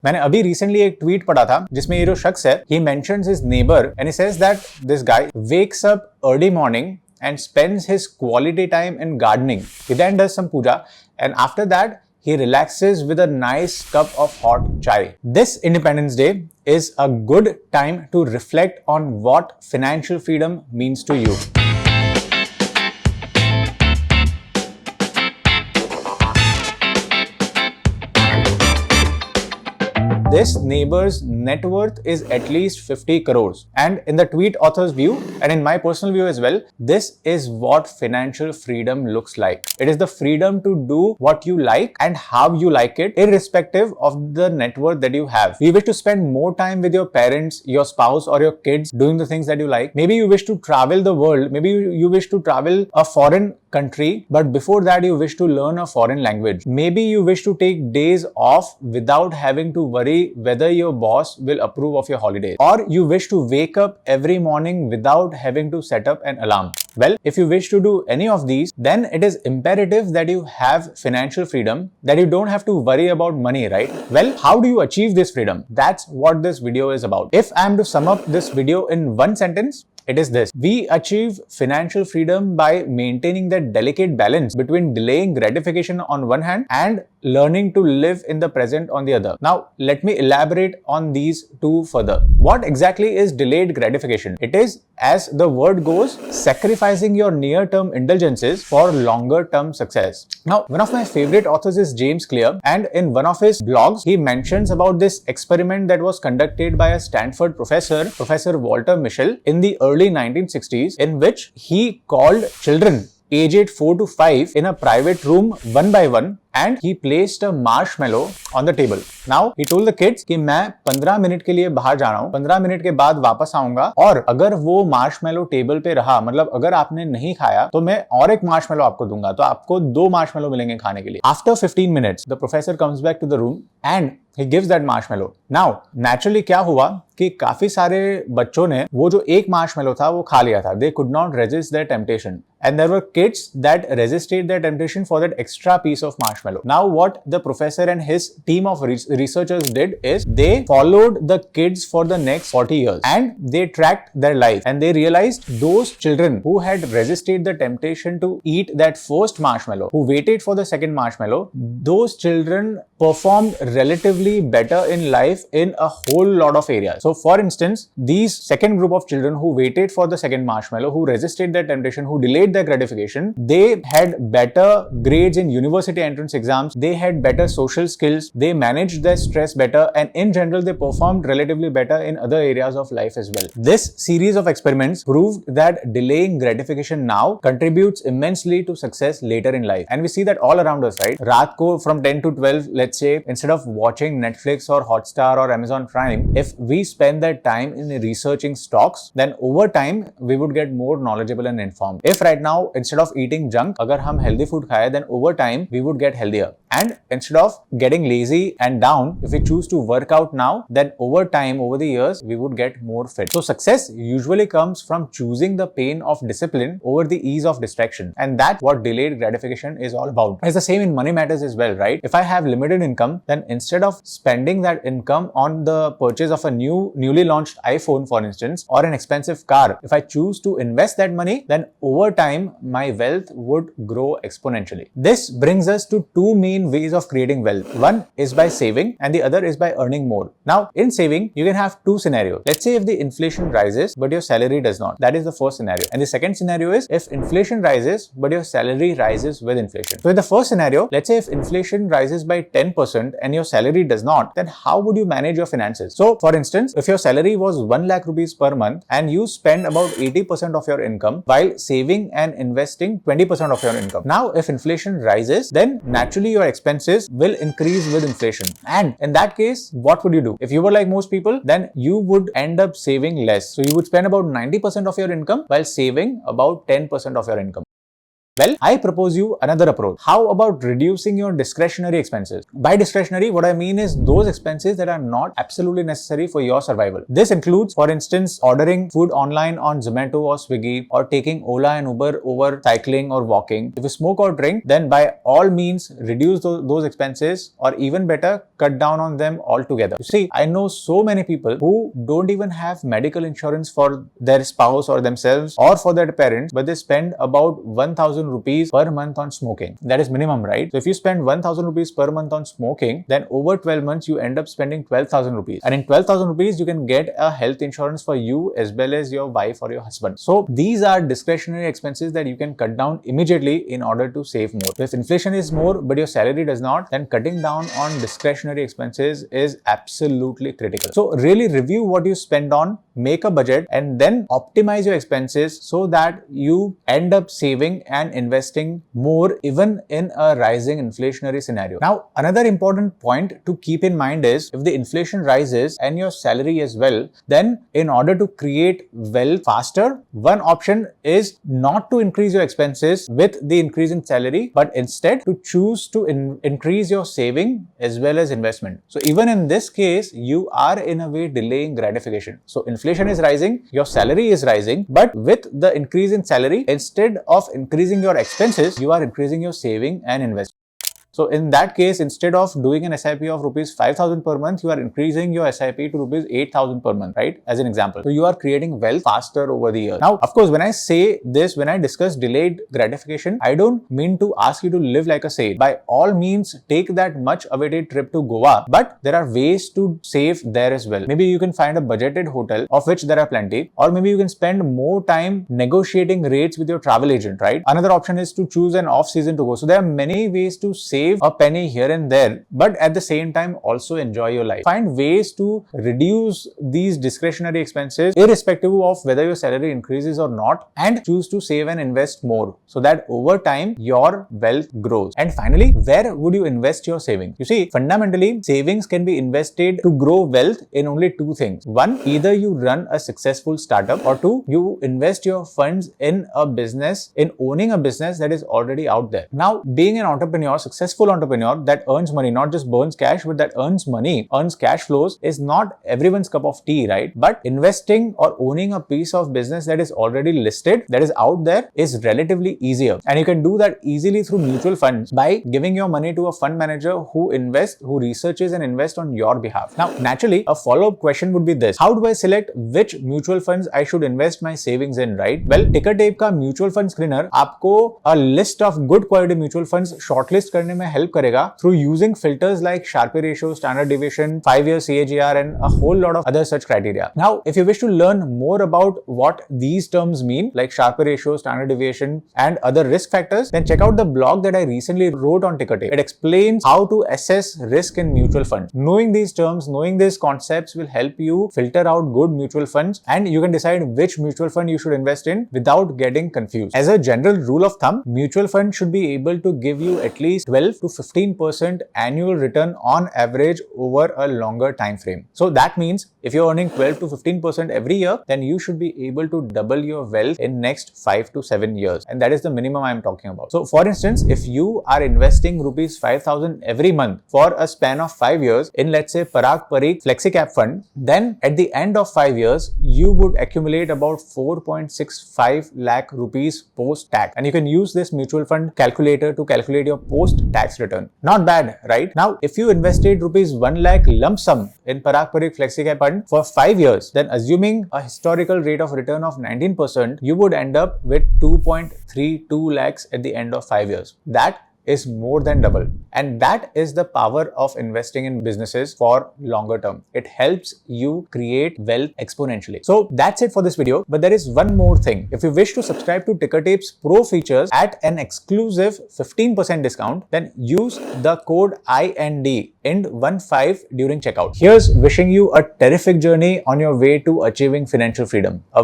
मैंने अभी रिसेंटली एक ट्वीट पढ़ा था जिसमें ये जो शख्स है, he mentions his neighbor and he says that this guy wakes up early morning and spends his quality time in gardening. He then does some puja and after that he relaxes with a nice cup of hot chai. This Independence Day is a good time to reflect on what financial freedom means to you. This neighbor's net worth is at least 50 crores. And in the tweet author's view, and in my personal view as well, this is what financial freedom looks like. It is the freedom to do what you like and how you like it, irrespective of the net worth that you have. You wish to spend more time with your parents, your spouse, or your kids doing the things that you like. Maybe you wish to travel the world. Maybe you wish to travel a foreign country, but before that you wish to learn a foreign language. Maybe you wish to take days off without having to worry whether your boss will approve of your holiday. Or you wish to wake up every morning without having to set up an alarm. Well, if you wish to do any of these, then it is imperative that you have financial freedom, that you don't have to worry about money, right? Well, how do you achieve this freedom? That's what this video is about. If I am to sum up this video in one sentence, it is this: we achieve financial freedom by maintaining that delicate balance between delaying gratification on one hand and learning to live in the present on the other. Now, let me elaborate on these two further. What exactly is delayed gratification? It is, as the word goes, sacrificing your near-term indulgences for longer-term success. Now, one of my favorite authors is James Clear, and in one of his blogs, he mentions about this experiment that was conducted by a Stanford professor, Professor Walter Mischel, in the early 1960s, in which he called children aged 4 to 5 in a private room one by one, and he placed a marshmallow on the table. Now he told the kids कि मैं 15 minute के लिए बाहर जा रहा हूँ, 15 minute के बाद वापस आऊंगा, और अगर वो मार्शमेलो टेबल पे रहा, मतलब अगर आपने नहीं खाया तो मैं और एक मार्शमेलो आपको दूंगा, तो आपको 2 मार्शमेलो मिलेंगे खाने के लिए. After 15 minutes, the professor comes back to the room and he gives that marshmallow. Now, naturally क्या हुआ कि काफी सारे बच्चों ने वो जो एक मार्शमेलो था वो खा लिया था. They could not resist their temptation. And there were kids that resisted their temptation for that extra piece of marshmallow. Now, what the professor and his team of researchers did is they followed the kids for the next 40 years and they tracked their life, and they realized those children who had resisted the temptation to eat that first marshmallow, who waited for the second marshmallow, those children performed relatively better in life in a whole lot of areas. So, for instance, these second group of children who waited for the second marshmallow, who resisted their temptation, who delayed their gratification, they had better grades in university entrance exams, they had better social skills, they managed their stress better, and in general they performed relatively better in other areas of life as well. This series of experiments proved that delaying gratification now contributes immensely to success later in life, and we see that all around us, right? रात को from 10 to 12, let's say, instead of watching Netflix or Hotstar or Amazon Prime, if we spend that time in researching stocks, then over time we would get more knowledgeable and informed. If right now, instead of eating junk, अगर हम healthy food खाए, then over time we would get healthier. And instead of getting lazy and down, if we choose to work out now, then over time, over the years, we would get more fit. So success usually comes from choosing the pain of discipline over the ease of distraction. And that's what delayed gratification is all about. It's the same in money matters as well, right? If I have limited income, then instead of spending that income on the purchase of a newly launched iPhone, for instance, or an expensive car, if I choose to invest that money, then over time, my wealth would grow exponentially. This brings us to two main ways of creating wealth. One is by saving and the other is by earning more. Now, in saving, you can have two scenarios. Let's say if the inflation rises, but your salary does not. That is the first scenario. And the second scenario is if inflation rises, but your salary rises with inflation. So in the first scenario, let's say if inflation rises by 10% and your salary does not, then how would you manage your finances? So for instance, if your salary was 1 lakh rupees per month and you spend about 80% of your income while saving and investing 20% of your income. Now, if inflation rises, then naturally your expenses will increase with inflation. And in that case, what would you do? If you were like most people, then you would end up saving less. So you would spend about 90% of your income while saving about 10% of your income. Well, I propose you another approach. How about reducing your discretionary expenses? By discretionary, what I mean is those expenses that are not absolutely necessary for your survival. This includes, for instance, ordering food online on Zomato or Swiggy, or taking Ola and Uber over cycling or walking. If you smoke or drink, then by all means reduce those expenses, or even better, cut down on them altogether. You see, I know so many people who don't even have medical insurance for their spouse or themselves or for their parents, but they spend about 1000 rupees per month on smoking. That is minimum, right? So if you spend 1000 rupees per month on smoking, then over 12 months you end up spending 12,000 rupees. And in 12,000 rupees, you can get a health insurance for you as well as your wife or your husband. So these are discretionary expenses that you can cut down immediately in order to save more. So if inflation is more but your salary does not, then cutting down on discretionary expenses is absolutely critical. So really review what you spend on, make a budget, and then optimize your expenses so that you end up saving and investing more even in a rising inflationary scenario. Now, another important point to keep in mind is if the inflation rises and your salary as well, then in order to create wealth faster, one option is not to increase your expenses with the increase in salary, but instead to choose to increase your saving as well as investment. So even in this case, you are in a way delaying gratification. So inflation is rising, your salary is rising, but with the increase in salary, instead of increasing your expenses, you are increasing your saving and investment. So in that case, instead of doing an SIP of rupees 5,000 per month, you are increasing your SIP to rupees 8,000 per month, right? As an example. So you are creating wealth faster over the years. Now, of course, when I say this, when I discuss delayed gratification, I don't mean to ask you to live like a saint. By all means, take that much awaited trip to Goa, but there are ways to save there as well. Maybe you can find a budgeted hotel, of which there are plenty, or maybe you can spend more time negotiating rates with your travel agent, right? Another option is to choose an off season to go. So there are many ways to save a penny here and there, but at the same time also enjoy your life. Find ways to reduce these discretionary expenses irrespective of whether your salary increases or not, and choose to save and invest more so that over time your wealth grows. And finally, where would you invest your savings? You see, fundamentally, savings can be invested to grow wealth in only two things. One, either you run a successful startup, or two, you invest your funds in a business, in owning a business that is already out there. Now, being an entrepreneur, successful entrepreneur that earns money, not just burns cash, but that earns money, earns cash flows, is not everyone's cup of tea, right? But investing or owning a piece of business that is already listed, that is out there, is relatively easier. And you can do that easily through mutual funds by giving your money to a fund manager who invests, who researches and invests on your behalf. Now, naturally, a follow-up question would be this: how do I select which mutual funds I should invest my savings in, right? Well, Tickertape का mutual fund screener आपको a list of good quality mutual funds shortlist करने में help करेगा through using filters like Sharpe ratio, standard deviation, 5-year CAGR, and a whole lot of other such criteria. Now, if you wish to learn more about what these terms mean, like Sharpe ratio, standard deviation, and other risk factors, then check out the blog that I recently wrote on Tickertape. It explains how to assess risk in mutual funds. Knowing these terms, knowing these concepts will help you filter out good mutual funds, and you can decide which mutual fund you should invest in without getting confused. As a general rule of thumb, mutual funds should be able to give you at least 12 to 15% annual return on average over a longer time frame. So that means if you're earning 12 to 15% every year, then you should be able to double your wealth in next 5 to 7 years. And that is the minimum I'm talking about. So for instance, if you are investing rupees 5,000 every month for a span of 5 years in, let's say, Parag Parikh FlexiCap fund, then at the end of 5 years, you would accumulate about 4.65 lakh rupees post-tax. And you can use this mutual fund calculator to calculate your post-tax return. Not bad, right? Now, if you invested rupees 1 lakh lump sum in Parag Parikh FlexiCap fund for 5 years, then assuming a historical rate of return of 19%, you would end up with 2.32 lakhs at the end of 5 years. That is more than double. And that is the power of investing in businesses for longer term. It helps you create wealth exponentially. So that's it for this video. But there is one more thing. If you wish to subscribe to Tickertape's Pro features at an exclusive 15% discount, then use the code IND, IND15 during checkout. Here's wishing you a terrific journey on your way to achieving financial freedom. A